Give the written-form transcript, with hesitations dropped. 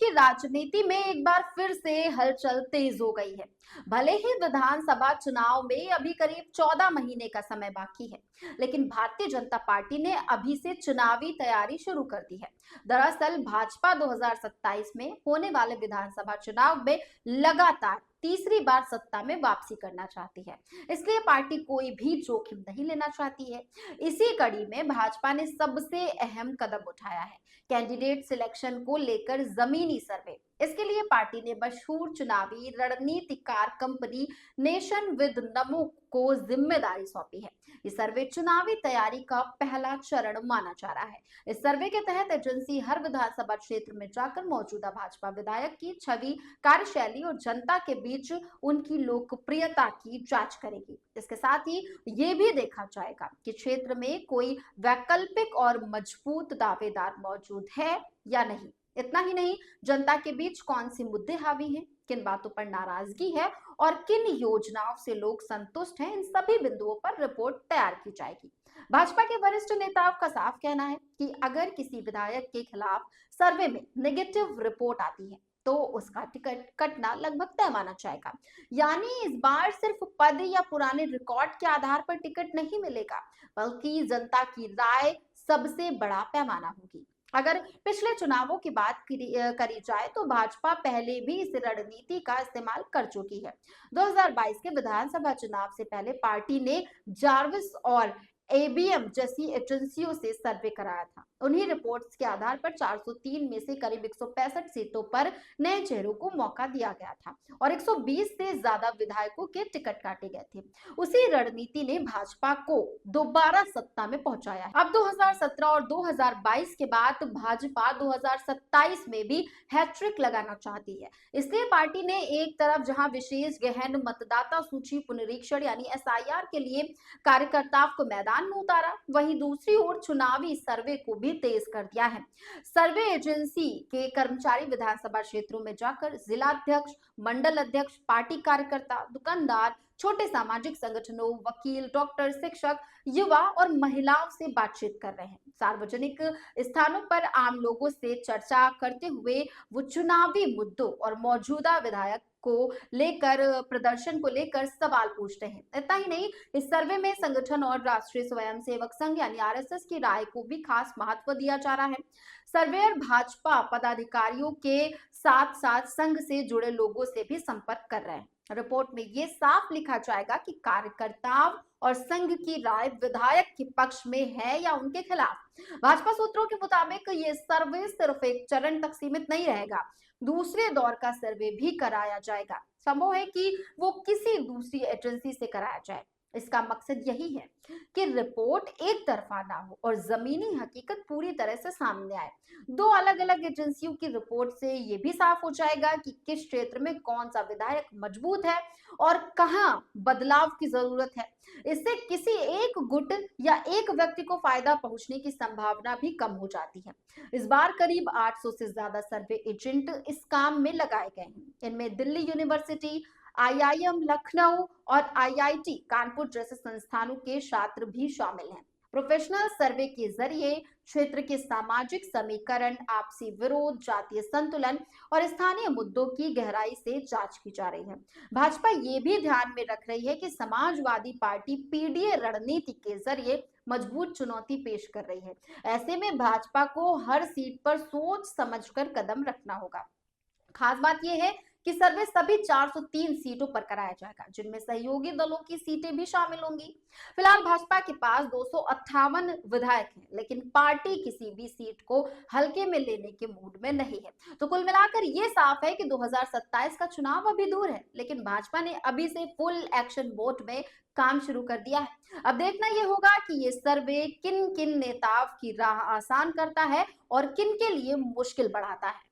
की राजनीति में एक बार फिर से हलचल तेज हो गई है। भले ही विधानसभा चुनाव में अभी करीब 14 महीने का समय बाकी है, लेकिन भारतीय जनता पार्टी ने अभी से चुनावी तैयारी शुरू कर दी है। दरअसल भाजपा 2027 में होने वाले विधानसभा चुनाव में लगातार तीसरी बार सत्ता में वापसी करना चाहती है, इसलिए पार्टी कोई भी जोखिम नहीं लेना चाहती है। इसी कड़ी में भाजपा ने सबसे अहम कदम उठाया है, कैंडिडेट सिलेक्शन को लेकर जमीनी सर्वे। इसके लिए पार्टी ने मशहूर चुनावी रणनीतिकार कंपनी नेशन विद नमो को जिम्मेदारी सौंपी है। ये सर्वे चुनावी तैयारी का पहला चरण माना जा रहा है। इस सर्वे के तहत एजेंसी हर विधानसभा क्षेत्र में जाकर मौजूदा भाजपा विधायक की छवि, कार्यशैली और जनता के बीच उनकी लोकप्रियता की जांच करेगी। इसके साथ ही ये भी देखा जाएगा कि क्षेत्र में कोई वैकल्पिक और मजबूत दावेदार मौजूद है या नहीं। इतना ही नहीं, जनता के बीच कौन सी मुद्दे हावी हैं, किन बातों पर नाराजगी है और किन योजनाओं से लोग संतुष्ट हैं, इन सभी बिंदुओं पर रिपोर्ट तैयार की जाएगी। भाजपा के वरिष्ठ नेताओं का साफ कहना है कि अगर किसी विधायक के खिलाफ सर्वे में नेगेटिव रिपोर्ट आती है तो उसका टिकट कटना लगभग तय माना जाएगा। यानी इस बार सिर्फ पद या पुराने रिकॉर्ड के आधार पर टिकट नहीं मिलेगा, बल्कि जनता की राय सबसे बड़ा पैमाना होगी। अगर पिछले चुनावों की बात करी जाए तो भाजपा पहले भी इस रणनीति का इस्तेमाल कर चुकी है। 2022 के विधानसभा चुनाव से पहले पार्टी ने जार्विस और एबीएम जैसी एजेंसियों से सर्वे कराया था। उन्हीं रिपोर्ट्स के आधार पर 403 में से करीब 165 सीटों पर नए चेहरों को मौका दिया गया था और 120 से ज्यादा विधायकों के टिकट काटे गए थे। उसी रणनीति ने भाजपा को दोबारा सत्ता में पहुंचाया है। अब 2017 और 2022 के बाद भाजपा 2027 में भी हैट्रिक लगाना चाहती है। इसलिए पार्टी ने एक तरफ जहां विशेष गहन मतदाता सूची पुनरीक्षण यानी एसआईआर के लिए कार्यकर्ताओं को मैदान में उतारा, वहीं दूसरी ओर चुनावी सर्वे को भी तेज कर दिया है। सर्वे एजेंसी के कर्मचारी विधानसभा क्षेत्रों में जाकर जिलाध्यक्ष, मंडल अध्यक्ष, पार्टी कार्यकर्ता, दुकानदार, छोटे सामाजिक संगठनों, वकील, डॉक्टर, शिक्षक, युवा और महिलाओं से बातचीत कर रहे हैं। सार्वजनिक स्थानों पर आम लोगों से चर्चा करते हुए वो चुनावी मुद्दों और मौजूदा विधायक को लेकर प्रदर्शन को लेकर सवाल पूछते हैं। इतना ही नहीं, इस सर्वे में संगठन और राष्ट्रीय स्वयंसेवक संघ यानी आरएसएस की राय को भी खास महत्व दिया जा रहा है। सर्वेयर भाजपा पदाधिकारियों के साथ साथ संघ से जुड़े लोगों से भी संपर्क कर रहे हैं। रिपोर्ट में ये साफ लिखा जाएगा कि कार्यकर्ताओं और संघ की राय विधायक के पक्ष में है या उनके खिलाफ। भाजपा सूत्रों के मुताबिक ये सर्वे सिर्फ एक चरण तक सीमित नहीं रहेगा, दूसरे दौर का सर्वे भी कराया जाएगा। संभव है कि वो किसी दूसरी एजेंसी से कराया जाए। इसका मकसद यही है कि रिपोर्ट एक तरफा ना हो और जमीनी हकीकत पूरी तरह से सामने आए। दो अलग अलग एजेंसियों की रिपोर्ट से ये भी साफ हो जाएगा कि किस क्षेत्र में कौन सा विधायक मजबूत है और कहां बदलाव की जरूरत है। इससे किसी एक गुट या एक व्यक्ति को फायदा पहुंचने की संभावना भी कम हो जाती है। इस बार करीब 800 से ज्यादा सर्वे एजेंट इस काम में लगाए गए हैं। इनमें दिल्ली यूनिवर्सिटी, आईआईएम लखनऊ और आईआईटी कानपुर जैसे संस्थानों के छात्र भी शामिल हैं। प्रोफेशनल सर्वे के जरिए क्षेत्र के सामाजिक समीकरण, आपसी विरोध, जातीय संतुलन और स्थानीय मुद्दों की गहराई से जांच की जा रही है। भाजपा ये भी ध्यान में रख रही है कि समाजवादी पार्टी पीडीए रणनीति के जरिए मजबूत चुनौती पेश कर रही है। ऐसे में भाजपा को हर सीट पर सोच समझकर कदम रखना होगा। खास बात यह है कि सर्वे सभी 403 सीटों पर कराया जाएगा, जिनमें सहयोगी दलों की सीटें भी शामिल होंगी। फिलहाल भाजपा के पास 258 विधायक हैं, लेकिन पार्टी किसी भी सीट को हल्के में लेने के मूड में नहीं है। तो कुल मिलाकर ये साफ है कि 2027 का चुनाव अभी दूर है, लेकिन भाजपा ने अभी से फुल एक्शन मोड में काम शुरू कर दिया है। अब देखना यह होगा कि ये सर्वे किन किन नेताओं की राह आसान करता है और किन के लिए मुश्किल बढ़ाता है।